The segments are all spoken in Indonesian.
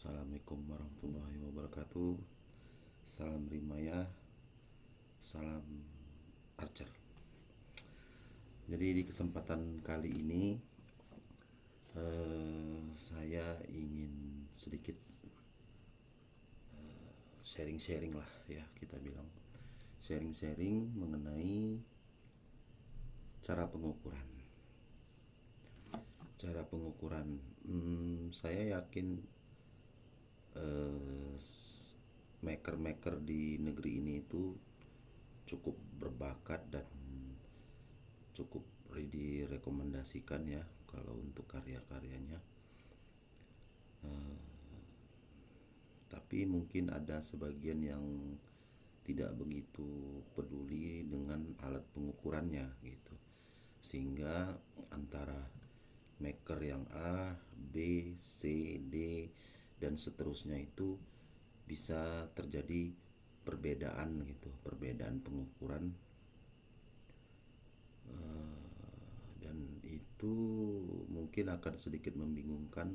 Assalamualaikum warahmatullahi wabarakatuh. Salam Rimaya, salam Archer. Jadi di kesempatan kali ini saya ingin sedikit sharing-sharing lah ya, kita bilang sharing-sharing mengenai cara pengukuran. Saya yakin maker-maker di negeri ini itu cukup berbakat dan cukup direkomendasikan ya kalau untuk karya-karyanya. Tapi mungkin ada sebagian yang tidak begitu peduli dengan alat pengukurannya gitu, sehingga antara maker yang A, B, C, D dan seterusnya itu bisa terjadi perbedaan gitu, perbedaan pengukuran, dan itu mungkin akan sedikit membingungkan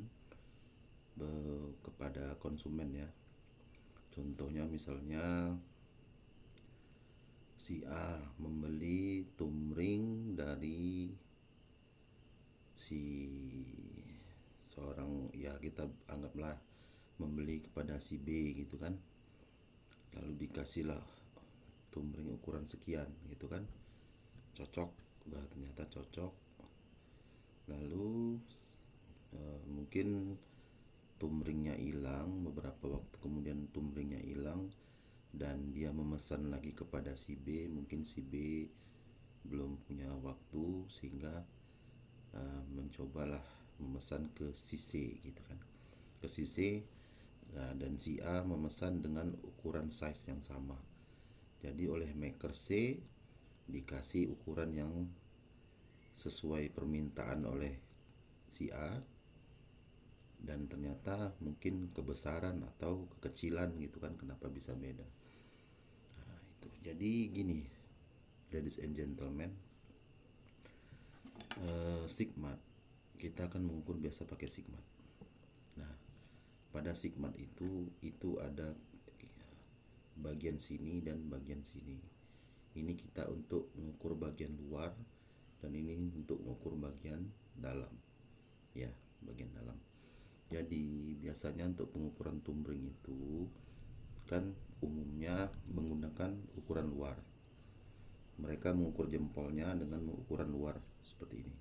kepada konsumen ya. Contohnya misalnya si A membeli tumring dari si seorang, ya kita anggaplah membeli kepada si B gitu kan, lalu dikasihlah tumring ukuran sekian gitu kan, cocok, ternyata cocok. Lalu mungkin tumringnya hilang, beberapa waktu kemudian tumringnya hilang dan dia memesan lagi kepada si B. Mungkin si B belum punya waktu sehingga mencobalah memesan ke si C gitu kan, ke si C. Dan si A memesan dengan ukuran size yang sama. Jadi oleh maker C dikasih ukuran yang sesuai permintaan oleh si A, dan ternyata mungkin kebesaran atau kekecilan gitu kan, kenapa bisa beda. Itu jadi gini, ladies and gentlemen, sigmat kita akan mengukur biasa pakai sigmat. Nah, pada sigmat itu ada bagian sini dan bagian sini. Ini kita untuk mengukur bagian luar dan ini untuk mengukur bagian dalam. Ya, bagian dalam. Jadi biasanya untuk pengukuran tumring itu kan umumnya menggunakan ukuran luar. Mereka mengukur jempolnya dengan ukuran luar seperti ini.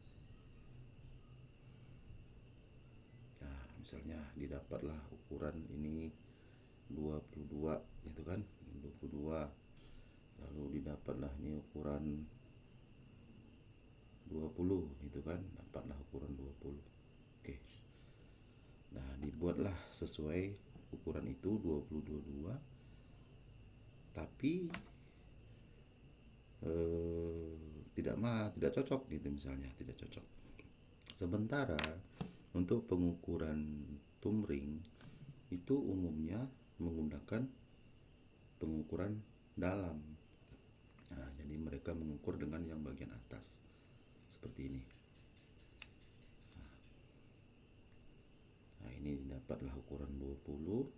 Nah, misalnya didapatlah ukuran ini 22 gitu kan, 22. Lalu didapatlah ini ukuran 20 gitu kan, dapatlah ukuran 20. Oke. Nah, dibuatlah sesuai ukuran itu 22, tapi tidak cocok gitu, misalnya tidak cocok. Sementara untuk pengukuran tumring itu umumnya menggunakan pengukuran dalam. Nah, jadi mereka mengukur dengan yang bagian atas seperti ini. Nah, ini didapatlah ukuran 20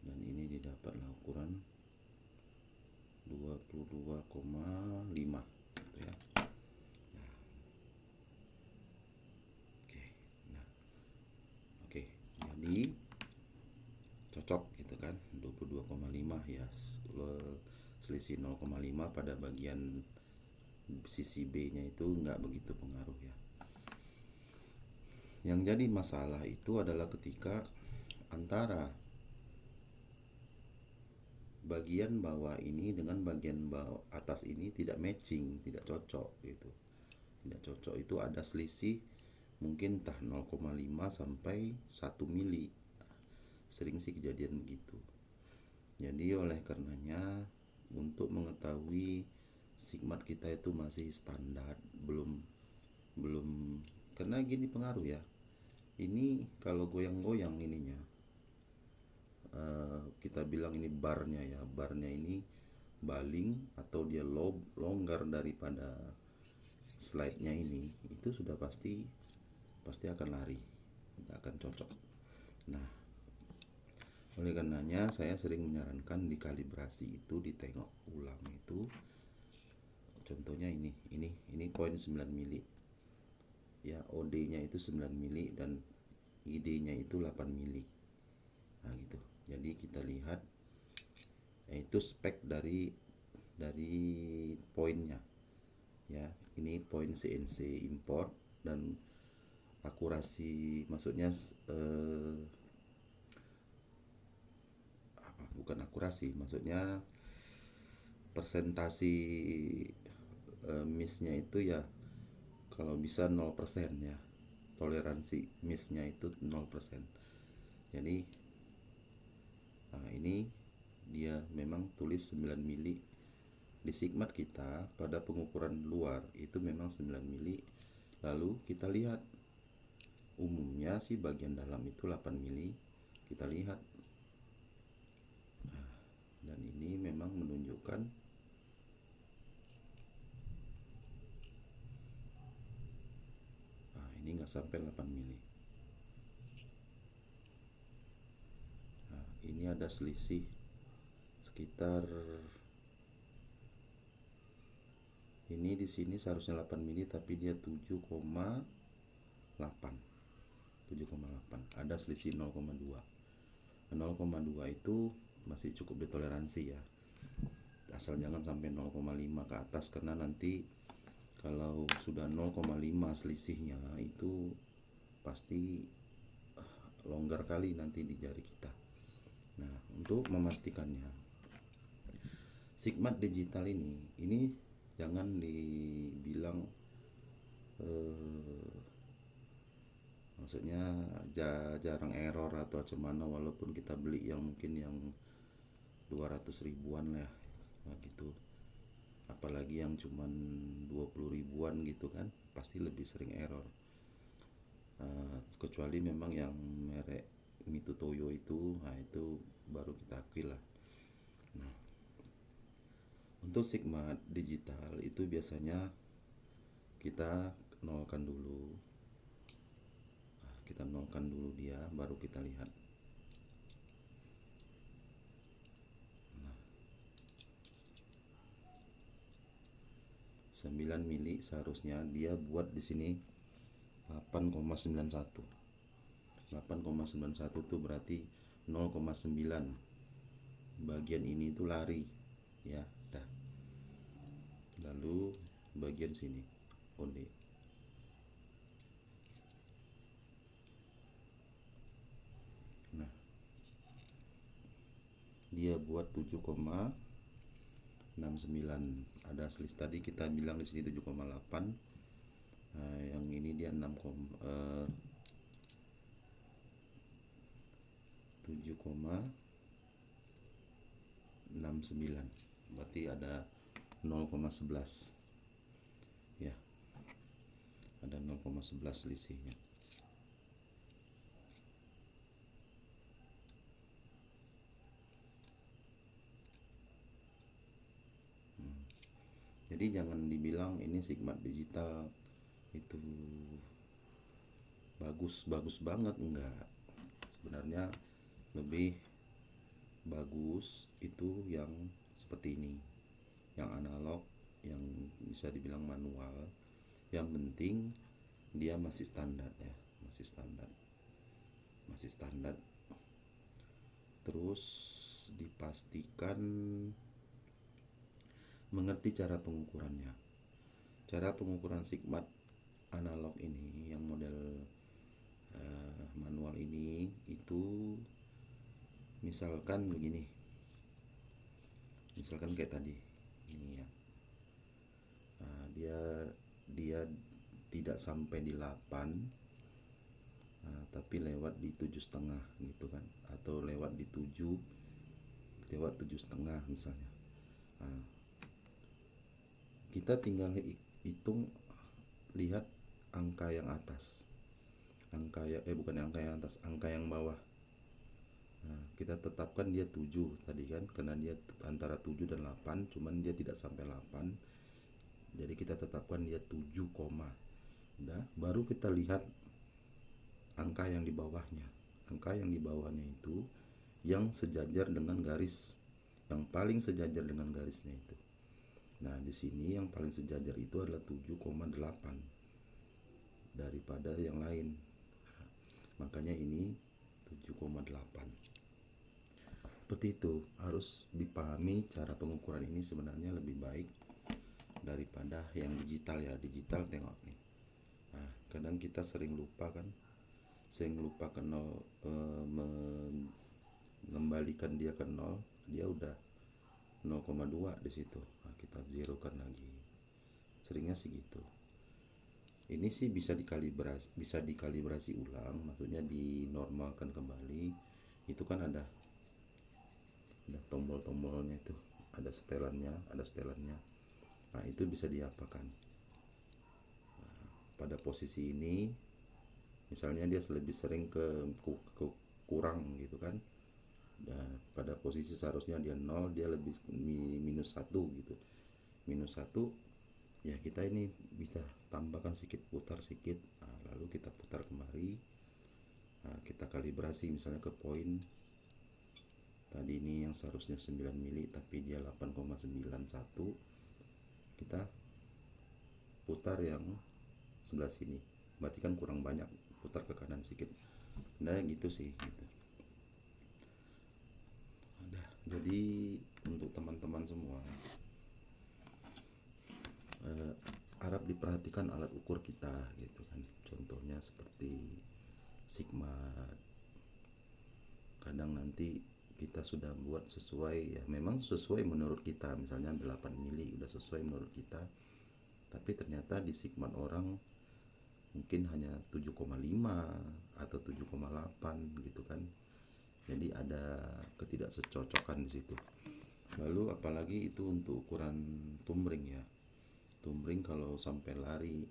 dan ini didapatlah ukuran 22,5 gitu ya. Nah, oke. Nah, oke. Jadi cocok gitu kan, 22,5 ya. Selisih 0,5 pada bagian sisi B-nya itu nggak begitu pengaruh ya. Yang jadi masalah itu adalah ketika antara bagian bawah ini dengan bagian bawah atas ini tidak matching, tidak cocok gitu. Tidak cocok, itu ada selisih mungkin entah 0,5 sampai 1 mili. Sering sih kejadian begitu. Jadi oleh karenanya untuk mengetahui sigmat kita itu masih standar, belum karena gini pengaruh ya. Ini kalau goyang-goyang ininya, kita bilang ini barnya ya, barnya ini baling atau dia longgar daripada slide-nya ini, itu sudah pasti akan lari, tidak akan cocok. Nah, oleh karenanya saya sering menyarankan di kalibrasi itu ditengok ulang itu. Contohnya ini koin 9 mili. Ya, OD-nya itu 9 mili dan ID-nya itu 8 mili. Nah, gitu. Jadi kita lihat itu spek dari poinnya. Ya, ini poin CNC import dan akurasi, maksudnya bukan akurasi, maksudnya persentasi miss-nya itu ya kalau bisa 0% ya. Toleransi miss-nya itu 0%. Jadi ini dia memang tulis 9 mili. Di Sigmat kita pada pengukuran luar itu memang 9 mili. Lalu kita lihat umumnya sih bagian dalam itu 8 mili. Kita lihat. Dan ini memang menunjukkan ini nggak sampai 8 mili. Ini ada selisih sekitar, ini di sini seharusnya 8 mili tapi dia 7,8. Ada selisih 0,2. 0,2 itu masih cukup ditoleransi ya. Asal jangan sampai 0,5 ke atas, karena nanti kalau sudah 0,5 selisihnya itu pasti longgar kali nanti di jari kita. Nah, untuk memastikannya Sigmat digital ini jangan dibilang maksudnya jarang error atau cuman, walaupun kita beli yang mungkin yang 200 ribuan lah gitu, apalagi yang cuman 20 ribuan gitu kan, pasti lebih sering error. Kecuali memang yang merek Mito Toyo itu, nah itu baru kita akui lah. Nah, untuk Sigmat digital itu biasanya kita nolkan dulu. Kita nolkan dulu dia, baru kita lihat. 9 mili seharusnya dia buat di sini 8,91. 8,91 itu berarti 0,9 bagian ini itu lari ya. Dah. Lalu bagian sini OD. Nah, dia buat 7,69. Ada selisih tadi kita bilang di sini 7,8. Yang ini dia 7,69, berarti ada 0,11 ya, ada 0,11 selisihnya. Jadi jangan dibilang ini Sigmat digital itu bagus banget, enggak. Sebenarnya lebih bagus itu yang seperti ini, yang analog, yang bisa dibilang manual. Yang penting dia masih standar ya, masih standar. Terus dipastikan mengerti cara pengukurannya. Cara pengukuran Sigmat analog ini yang model manual ini itu misalkan begini, misalkan kayak tadi ini ya, dia tidak sampai di 8, tapi lewat di 7,5 gitu kan, atau lewat di 7,5 misalnya. Kita tinggal hitung, lihat angka yang atas, angka yang bawah. Kita tetapkan dia 7 tadi kan, karena dia antara 7 dan 8, cuman dia tidak sampai 8. Jadi kita tetapkan dia 7, udah, baru kita lihat angka yang di bawahnya. angka yang di bawahnya itu yang sejajar dengan garis, yang paling sejajar dengan garisnya itu. Nah, di sini yang paling sejajar itu adalah 7,8 daripada yang lain. Makanya ini 7,8. Seperti itu, harus dipahami cara pengukuran ini sebenarnya lebih baik daripada yang digital ya. Digital tengok nih. Nah, kadang kita sering lupa kan, ke nol, mengembalikan dia ke nol, dia udah 0,2 di situ. Nah, kita zerokan lagi. Seringnya sih gitu. Ini sih bisa dikalibrasi ulang, maksudnya dinormalkan kembali. Itu kan ada tombol-tombolnya itu, ada setelannya. Nah, itu bisa diapakan. Nah, pada posisi ini misalnya dia lebih sering ke kurang gitu kan. Dan pada posisi seharusnya dia 0, dia lebih minus 1 gitu. Minus 1, ya kita ini bisa tambahkan sedikit, putar sedikit. Nah, lalu kita putar kemari. Nah, kita kalibrasi misalnya ke poin. Tadi ini yang seharusnya 9 mili tapi dia 8,91. Kita putar yang sebelah sini. Berarti kan kurang banyak, putar ke kanan sedikit. Nah, gitu sih gitu. Jadi untuk teman-teman semua, harap diperhatikan alat ukur kita gitu kan. Contohnya seperti sigma. Kadang nanti kita sudah buat sesuai ya, memang sesuai menurut kita, misalnya 8 mili udah sesuai menurut kita, tapi ternyata di sigma orang mungkin hanya 7,5 atau 7,8 gitu kan. Jadi ada ketidaksecocokan di situ. Lalu apalagi itu untuk ukuran tumring ya. Tumring kalau sampai lari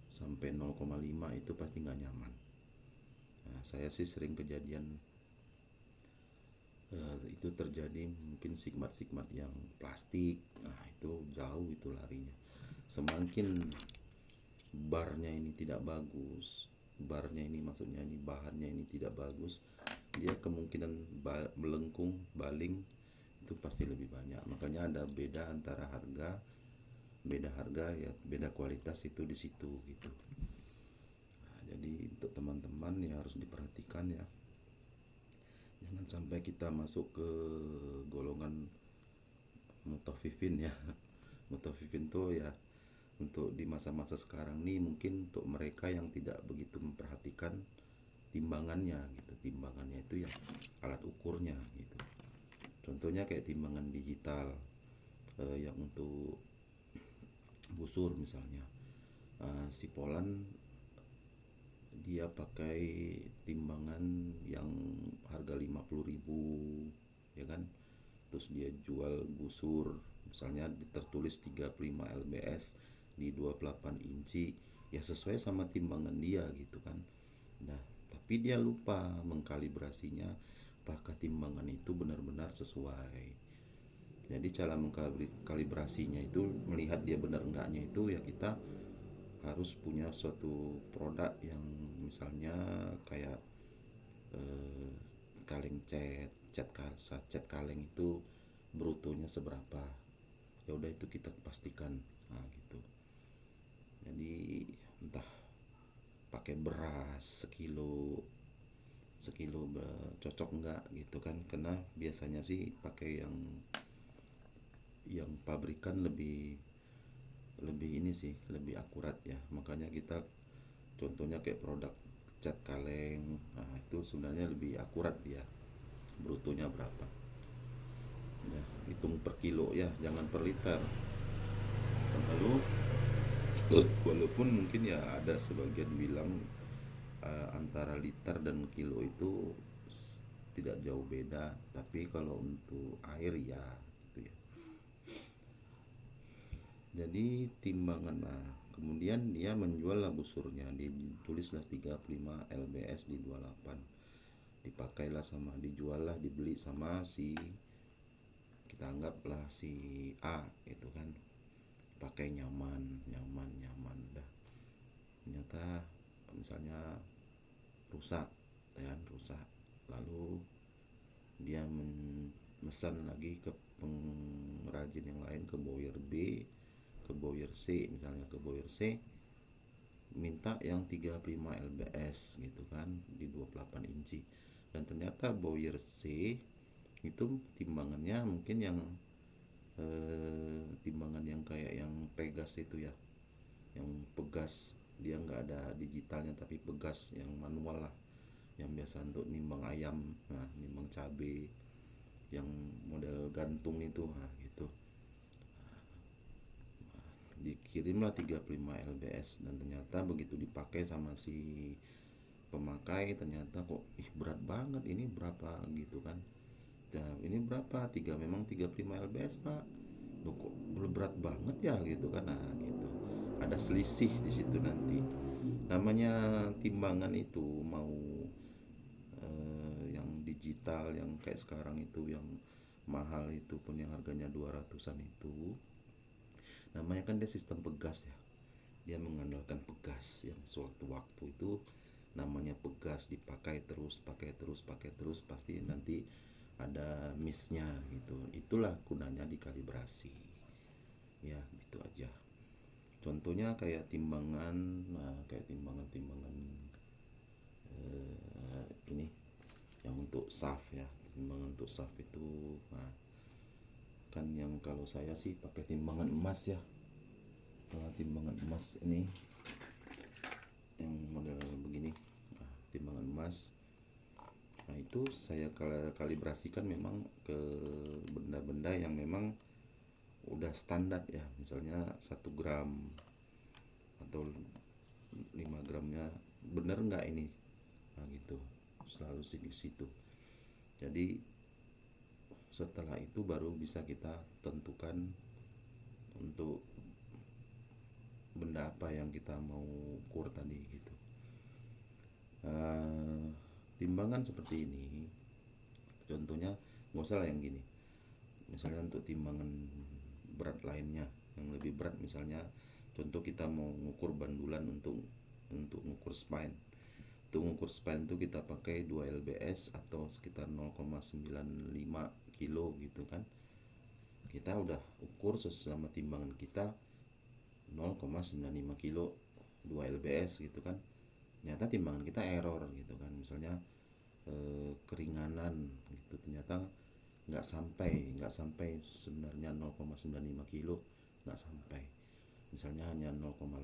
sampai 0,5 itu pasti nggak nyaman. Nah, saya sih sering kejadian itu terjadi, mungkin sigmat yang plastik. Nah, itu jauh itu larinya. Semakin barnya ini tidak bagus, barnya ini maksudnya ini bahannya ini tidak bagus, dia kemungkinan melengkung, baling itu pasti lebih banyak. Makanya ada beda antara harga ya, beda kualitas itu di situ gitu. Nah, jadi untuk teman-teman ya harus diperhatikan ya, jangan sampai kita masuk ke golongan mutafifin ya. Mutafifin tuh ya untuk di masa-masa sekarang nih, mungkin untuk mereka yang tidak begitu memperhatikan timbangannya gitu. Timbangannya itu ya alat ukurnya gitu. Contohnya kayak timbangan digital yang untuk busur misalnya. Si Polan dia pakai timbangan yang harga 50.000 ya kan. Terus dia jual busur misalnya tertulis 35 lbs di 28 inci, ya sesuai sama timbangan dia gitu kan. Nah, tapi dia lupa mengkalibrasinya apakah timbangan itu benar-benar sesuai. Jadi cara mengkalibrasinya itu, melihat dia benar enggaknya itu ya, kita harus punya suatu produk yang misalnya kayak kaleng cat kaleng itu brutonya seberapa, ya udah itu kita pastikan. Nah gitu. Jadi entah pakai beras sekilo cocok enggak gitu kan, karena biasanya sih pakai yang pabrikan lebih ini sih lebih akurat ya. Makanya kita contohnya kayak produk cat kaleng, nah itu sebenarnya lebih akurat dia brutonya berapa ya, hitung per kilo ya, jangan per liter. Lalu walaupun mungkin ya ada sebagian bilang antara liter dan kilo itu tidak jauh beda, tapi kalau untuk air ya gitu ya. Jadi timbangan, nah kemudian dia menjual lah busurnya, ditulislah 35 lbs di 28, dipakailah sama, dijual lah, dibeli sama si, kita anggaplah si A itu kan, pakai nyaman dah. Ternyata misalnya rusak, rusak. Lalu dia memesan lagi ke pengrajin yang lain, ke bowyer B, ke bowyer C, misalnya ke bowyer C minta yang 35 lbs gitu kan, di 28 inci. Dan ternyata bowyer C itu timbangannya mungkin yang timbangan yang kayak yang Pegas itu ya, yang Pegas, dia nggak ada digitalnya tapi Pegas yang manual lah, yang biasa untuk nimbang ayam, nah nimbang cabe, yang model gantung itu, nah gitu. Dikirimlah 35 lbs, dan ternyata begitu dipakai sama si pemakai, ternyata kok berat banget, ini berapa gitu kan. Nah, ini berapa? Memang 35 lbs pak. Loh, kok berat banget ya gitu kan. Nah gitu, ada selisih di situ nanti. Namanya timbangan itu mau yang digital yang kayak sekarang itu, yang mahal itu pun yang harganya 200-an itu, namanya kan dia sistem Pegas ya, dia mengandalkan Pegas yang sewaktu-waktu itu namanya Pegas, dipakai terus pasti nanti ada missnya gitu. Itulah gunanya dikalibrasi ya, gitu aja. Contohnya kayak timbangan, nah kayak timbangan ini yang untuk shaft ya, timbangan untuk shaft itu, nah kan yang kalau saya sih pakai timbangan emas ya. Kalau timbangan emas ini yang model begini, nah, timbangan emas, nah itu saya kalibrasikan memang ke benda-benda yang memang udah standar ya, misalnya 1 gram atau 5 gramnya bener nggak ini, nah gitu, selalu situ. Jadi setelah itu baru bisa kita tentukan untuk benda apa yang kita mau ukur tadi gitu. Timbangan seperti ini contohnya nggak usah lah yang gini, misalnya untuk timbangan berat lainnya yang lebih berat, misalnya contoh kita mau ngukur bandulan untuk ngukur spine. Untuk ngukur spine itu kita pakai 2 lbs atau sekitar 0,95 kilo gitu kan. Kita udah ukur sesama timbangan kita 0,95 kilo 2 lbs gitu kan. Ternyata timbangan kita error gitu kan, misalnya keringanan gitu, ternyata nggak sampai sebenarnya 0,95 kilo, nggak sampai, misalnya hanya 0,8,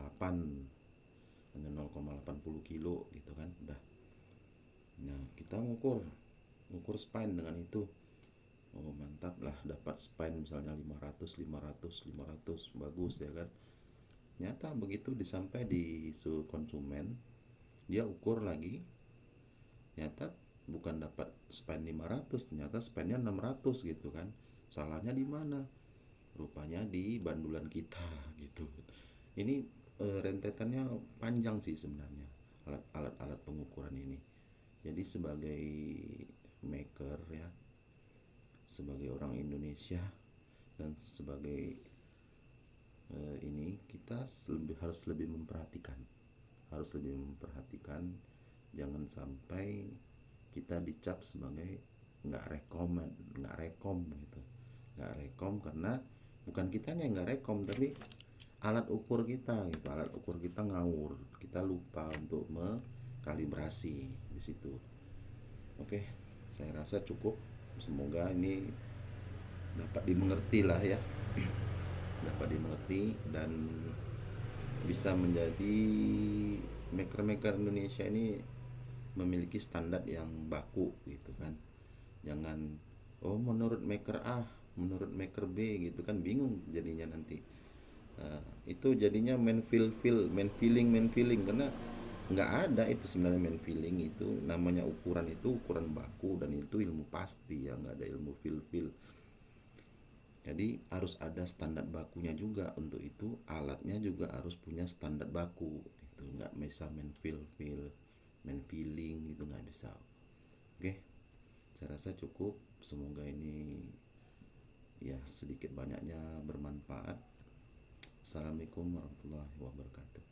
hanya 0,80 kilo gitu kan udah. Nah kita ngukur spine dengan itu, oh mantap lah, dapat spine misalnya 500 bagus ya kan. Nyata begitu disampai di konsumen, dia ukur lagi, nyata bukan dapat spine 500, ternyata spine-nya 600 gitu kan. Salahnya di mana? Rupanya di bandulan kita gitu. Ini rentetannya panjang sih sebenarnya, alat-alat pengukuran ini. Jadi sebagai maker ya, sebagai orang Indonesia, dan sebagai ini kita harus lebih memperhatikan, jangan sampai kita dicap sebagai nggak rekom gitu, nggak rekom karena bukan kitanya yang nggak rekom, tapi alat ukur kita gitu, alat ukur kita ngawur, kita lupa untuk mengkalibrasi di situ. Oke, saya rasa cukup, semoga ini dapat dimengerti lah ya, dapat dimengerti dan bisa menjadi maker Indonesia ini memiliki standar yang baku gitu kan. Jangan menurut maker A, menurut maker B gitu kan, bingung jadinya nanti. Itu jadinya main feeling karena nggak ada itu sebenarnya main feeling. Itu namanya ukuran, itu ukuran baku, dan itu ilmu pasti ya, nggak ada ilmu feel. Jadi harus ada standar bakunya juga, untuk itu alatnya juga harus punya standar baku. Itu nggak bisa main feeling gitu, nggak bisa. Oke, saya rasa cukup, semoga ini ya sedikit banyaknya bermanfaat. Assalamualaikum warahmatullahi wabarakatuh.